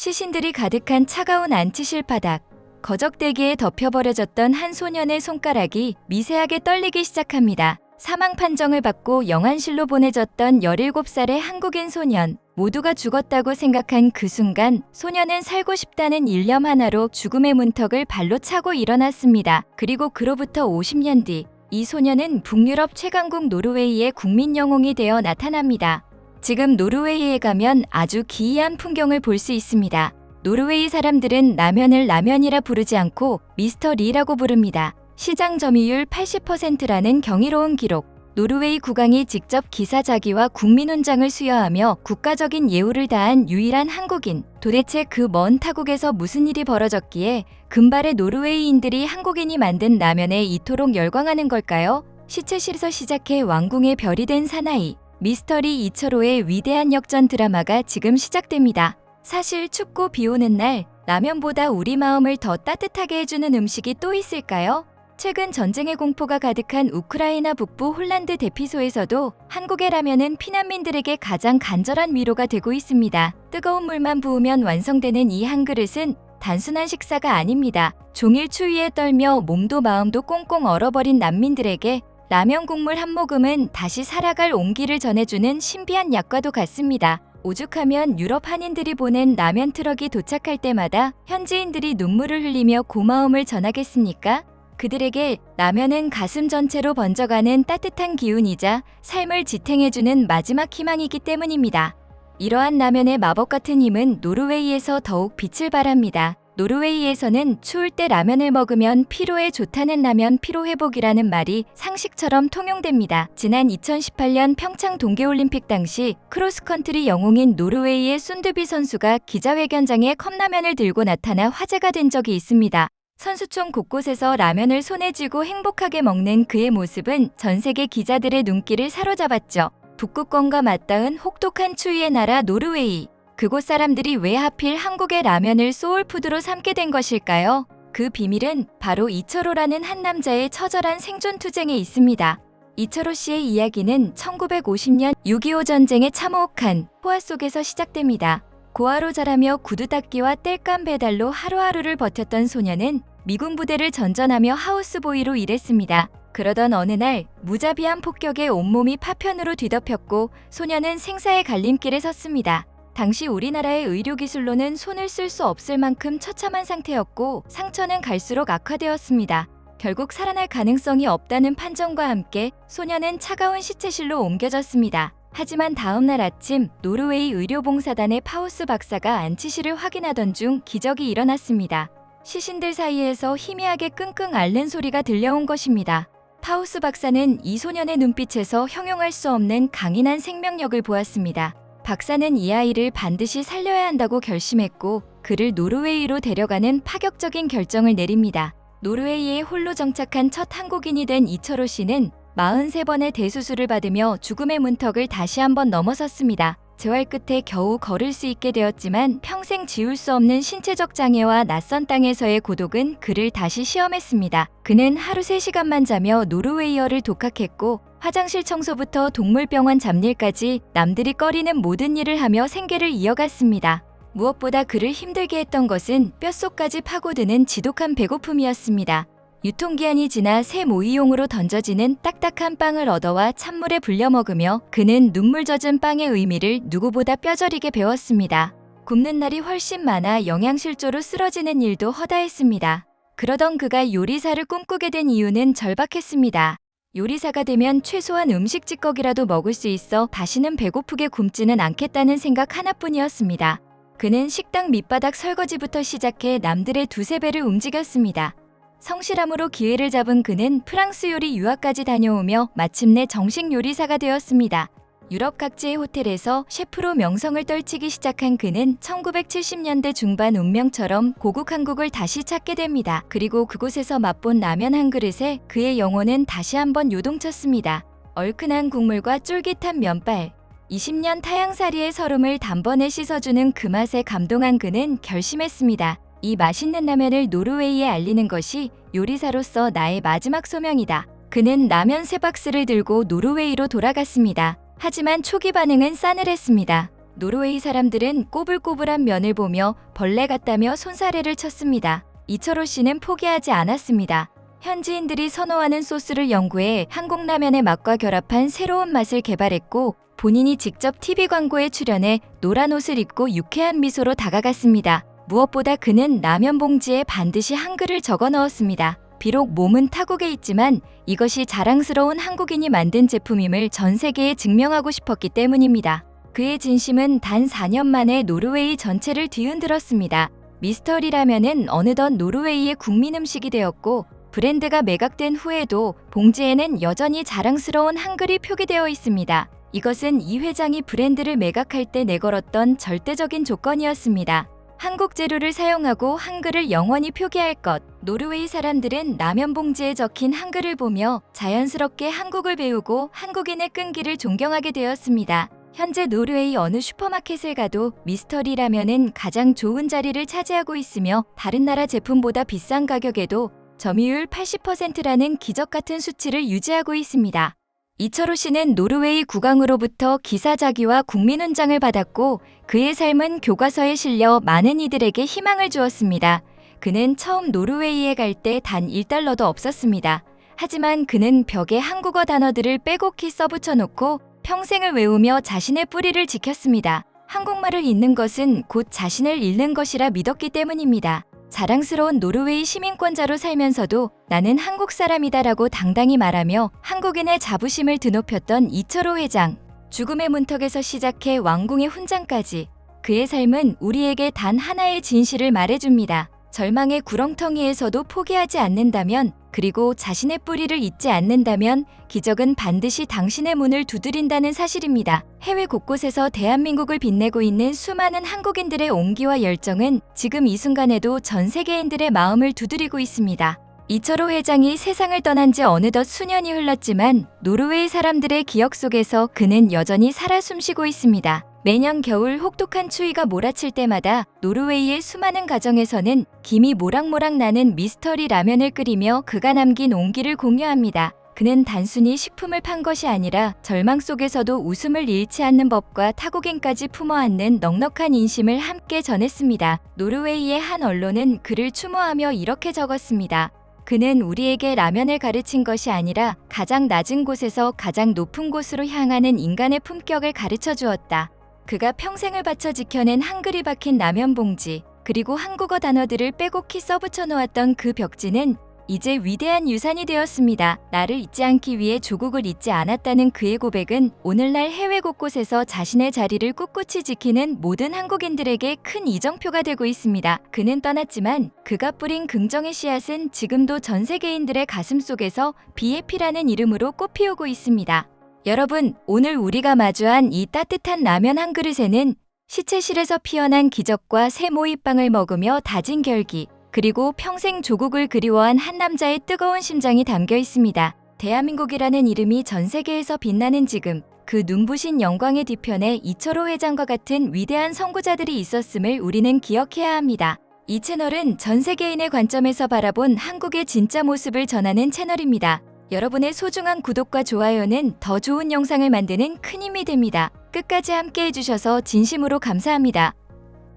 시신들이 가득한 차가운 안치실 바닥. 거적대기에 덮여버려졌던 한 소년의 손가락이 미세하게 떨리기 시작합니다. 사망 판정을 받고 영안실로 보내졌던 17살의 한국인 소년. 모두가 죽었다고 생각한 그 순간 소년은 살고 싶다는 일념 하나로 죽음의 문턱을 발로 차고 일어났습니다. 그리고 그로부터 50년 뒤 이 소년은 북유럽 최강국 노르웨이의 국민 영웅이 되어 나타납니다. 지금 노르웨이에 가면 아주 기이한 풍경을 볼 수 있습니다. 노르웨이 사람들은 라면을 라면이라 부르지 않고 미스터 리라고 부릅니다. 시장 점유율 80%라는 경이로운 기록. 노르웨이 국왕이 직접 기사자기와 국민훈장을 수여하며 국가적인 예우를 다한 유일한 한국인. 도대체 그 먼 타국에서 무슨 일이 벌어졌기에 금발의 노르웨이인들이 한국인이 만든 라면에 이토록 열광하는 걸까요? 시체실에서 시작해 왕궁의 별이 된 사나이. 미스터리 이철호의 위대한 역전 드라마가 지금 시작됩니다. 사실 춥고 비 오는 날 라면보다 우리 마음을 더 따뜻하게 해주는 음식이 또 있을까요? 최근 전쟁의 공포가 가득한 우크라이나 북부 홀란드 대피소에서도 한국의 라면은 피난민들에게 가장 간절한 위로가 되고 있습니다. 뜨거운 물만 부으면 완성되는 이 한 그릇은 단순한 식사가 아닙니다. 종일 추위에 떨며 몸도 마음도 꽁꽁 얼어버린 난민들에게 라면 국물 한 모금은 다시 살아갈 온기를 전해주는 신비한 약과도 같습니다. 오죽하면 유럽 한인들이 보낸 라면 트럭이 도착할 때마다 현지인들이 눈물을 흘리며 고마움을 전하겠습니까? 그들에게 라면은 가슴 전체로 번져가는 따뜻한 기운이자 삶을 지탱해주는 마지막 희망이기 때문입니다. 이러한 라면의 마법 같은 힘은 노르웨이에서 더욱 빛을 발합니다. 노르웨이에서는 추울 때 라면을 먹으면 피로에 좋다는 라면 피로회복이라는 말이 상식처럼 통용됩니다. 지난 2018년 평창 동계올림픽 당시 크로스컨트리 영웅인 노르웨이의 순드비 선수가 기자회견장에 컵라면을 들고 나타나 화제가 된 적이 있습니다. 선수촌 곳곳에서 라면을 손에 쥐고 행복하게 먹는 그의 모습은 전 세계 기자들의 눈길을 사로잡았죠. 북극권과 맞닿은 혹독한 추위의 나라 노르웨이. 그곳 사람들이 왜 하필 한국의 라면을 소울푸드로 삼게 된 것일까요? 그 비밀은 바로 이철호라는 한 남자의 처절한 생존 투쟁에 있습니다. 이철호 씨의 이야기는 1950년 6.25 전쟁의 참혹한 포화 속에서 시작됩니다. 고아로 자라며 구두 닦기와 땔감 배달로 하루하루를 버텼던 소년은 미군 부대를 전전하며 하우스보이로 일했습니다. 그러던 어느 날 무자비한 폭격에 온몸이 파편으로 뒤덮였고 소년은 생사의 갈림길에 섰습니다. 당시 우리나라의 의료기술로는 손을 쓸 수 없을 만큼 처참한 상태였고 상처는 갈수록 악화되었습니다. 결국 살아날 가능성이 없다는 판정과 함께 소년은 차가운 시체실로 옮겨졌습니다. 하지만 다음날 아침 노르웨이 의료봉사단의 파우스 박사가 안치실을 확인하던 중 기적이 일어났습니다. 시신들 사이에서 희미하게 끙끙 앓는 소리가 들려온 것입니다. 파우스 박사는 이 소년의 눈빛에서 형용할 수 없는 강인한 생명력을 보았습니다. 박사는 이 아이를 반드시 살려야 한다고 결심했고 그를 노르웨이로 데려가는 파격적인 결정을 내립니다. 노르웨이에 홀로 정착한 첫 한국인이 된 이철호 씨는 43번의 대수술을 받으며 죽음의 문턱을 다시 한번 넘어섰습니다. 재활 끝에 겨우 걸을 수 있게 되었지만 평생 지울 수 없는 신체적 장애와 낯선 땅에서의 고독은 그를 다시 시험했습니다. 그는 하루 3시간만 자며 노르웨이어를 독학했고 화장실 청소부터 동물병원 잡일까지 남들이 꺼리는 모든 일을 하며 생계를 이어갔습니다. 무엇보다 그를 힘들게 했던 것은 뼛속까지 파고드는 지독한 배고픔이었습니다. 유통기한이 지나 새 모이용으로 던져지는 딱딱한 빵을 얻어와 찬물에 불려 먹으며 그는 눈물 젖은 빵의 의미를 누구보다 뼈저리게 배웠습니다. 굽는 날이 훨씬 많아 영양실조로 쓰러지는 일도 허다했습니다. 그러던 그가 요리사를 꿈꾸게 된 이유는 절박했습니다. 요리사가 되면 최소한 음식 찌꺼기라도 먹을 수 있어 다시는 배고프게 굶지는 않겠다는 생각 하나뿐이었습니다. 그는 식당 밑바닥 설거지부터 시작해 남들의 두세 배를 움직였습니다. 성실함으로 기회를 잡은 그는 프랑스 요리 유학까지 다녀오며 마침내 정식 요리사가 되었습니다. 유럽 각지의 호텔에서 셰프로 명성을 떨치기 시작한 그는 1970년대 중반 운명처럼 고국 한국을 다시 찾게 됩니다. 그리고 그곳에서 맛본 라면 한 그릇에 그의 영혼은 다시 한번 요동쳤습니다. 얼큰한 국물과 쫄깃한 면발, 20년 타향살이의 설움을 단번에 씻어주는 그 맛에 감동한 그는 결심했습니다. 이 맛있는 라면을 노르웨이에 알리는 것이 요리사로서 나의 마지막 소명이다. 그는 라면 3박스를 들고 노르웨이로 돌아갔습니다. 하지만 초기 반응은 싸늘했습니다. 노르웨이 사람들은 꼬불꼬불한 면을 보며 벌레 같다며 손사래를 쳤습니다. 이철호 씨는 포기하지 않았습니다. 현지인들이 선호하는 소스를 연구해 한국 라면의 맛과 결합한 새로운 맛을 개발했고 본인이 직접 TV 광고에 출연해 노란 옷을 입고 유쾌한 미소로 다가갔습니다. 무엇보다 그는 라면 봉지에 반드시 한글을 적어 넣었습니다. 비록 몸은 타국에 있지만 이것이 자랑스러운 한국인이 만든 제품임을 전 세계에 증명하고 싶었기 때문입니다. 그의 진심은 단 4년 만에 노르웨이 전체를 뒤흔들었습니다. 미스터리 라면은 어느덧 노르웨이의 국민 음식이 되었고 브랜드가 매각된 후에도 봉지에는 여전히 자랑스러운 한글이 표기되어 있습니다. 이것은 이 회장이 브랜드를 매각할 때 내걸었던 절대적인 조건이었습니다. 한국 재료를 사용하고 한글을 영원히 표기할 것. 노르웨이 사람들은 라면 봉지에 적힌 한글을 보며 자연스럽게 한국을 배우고 한국인의 끈기를 존경하게 되었습니다. 현재 노르웨이 어느 슈퍼마켓을 가도 미스터리 라면은 가장 좋은 자리를 차지하고 있으며 다른 나라 제품보다 비싼 가격에도 점유율 80%라는 기적 같은 수치를 유지하고 있습니다. 이철호 씨는 노르웨이 국왕으로부터 기사자기와 국민훈장을 받았고 그의 삶은 교과서에 실려 많은 이들에게 희망을 주었습니다. 그는 처음 노르웨이에 갈 때 단 1달러도 없었습니다. 하지만 그는 벽에 한국어 단어들을 빼곡히 써붙여 놓고 평생을 외우며 자신의 뿌리를 지켰습니다. 한국말을 잊는 것은 곧 자신을 잃는 것이라 믿었기 때문입니다. 자랑스러운 노르웨이 시민권자로 살면서도 나는 한국 사람이다라고 당당히 말하며 한국인의 자부심을 드높였던 이철호 회장. 죽음의 문턱에서 시작해 왕궁의 훈장까지 그의 삶은 우리에게 단 하나의 진실을 말해줍니다. 절망의 구렁텅이에서도 포기하지 않는다면, 그리고 자신의 뿌리를 잊지 않는다면 기적은 반드시 당신의 문을 두드린다는 사실입니다. 해외 곳곳에서 대한민국을 빛내고 있는 수많은 한국인들의 온기와 열정은 지금 이 순간에도 전 세계인들의 마음을 두드리고 있습니다. 이철호 회장이 세상을 떠난 지 어느덧 수년이 흘렀지만 노르웨이 사람들의 기억 속에서 그는 여전히 살아 숨쉬고 있습니다. 매년 겨울 혹독한 추위가 몰아칠 때마다 노르웨이의 수많은 가정에서는 김이 모락모락 나는 미스터리 라면을 끓이며 그가 남긴 온기를 공유합니다. 그는 단순히 식품을 판 것이 아니라 절망 속에서도 웃음을 잃지 않는 법과 타국인까지 품어안는 넉넉한 인심을 함께 전했습니다. 노르웨이의 한 언론은 그를 추모하며 이렇게 적었습니다. 그는 우리에게 라면을 가르친 것이 아니라 가장 낮은 곳에서 가장 높은 곳으로 향하는 인간의 품격을 가르쳐 주었다. 그가 평생을 바쳐 지켜낸 한글이 박힌 라면 봉지, 그리고 한국어 단어들을 빼곡히 써붙여 놓았던 그 벽지는 이제 위대한 유산이 되었습니다. 나를 잊지 않기 위해 조국을 잊지 않았다는 그의 고백은 오늘날 해외 곳곳에서 자신의 자리를 꿋꿋이 지키는 모든 한국인들에게 큰 이정표가 되고 있습니다. 그는 떠났지만 그가 뿌린 긍정의 씨앗은 지금도 전 세계인들의 가슴 속에서 BAP라는 이름으로 꽃피우고 있습니다. 여러분, 오늘 우리가 마주한 이 따뜻한 라면 한 그릇에는 시체실에서 피어난 기적과 새 모이빵을 먹으며 다진 결기, 그리고 평생 조국을 그리워한 한 남자의 뜨거운 심장이 담겨 있습니다. 대한민국이라는 이름이 전 세계에서 빛나는 지금, 그 눈부신 영광의 뒤편에 이철호 회장과 같은 위대한 선구자들이 있었음을 우리는 기억해야 합니다. 이 채널은 전 세계인의 관점에서 바라본 한국의 진짜 모습을 전하는 채널입니다. 여러분의 소중한 구독과 좋아요는 더 좋은 영상을 만드는 큰 힘이 됩니다. 끝까지 함께 해주셔서 진심으로 감사합니다.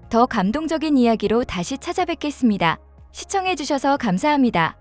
더 감동적인 이야기로 다시 찾아뵙겠습니다. 시청해주셔서 감사합니다.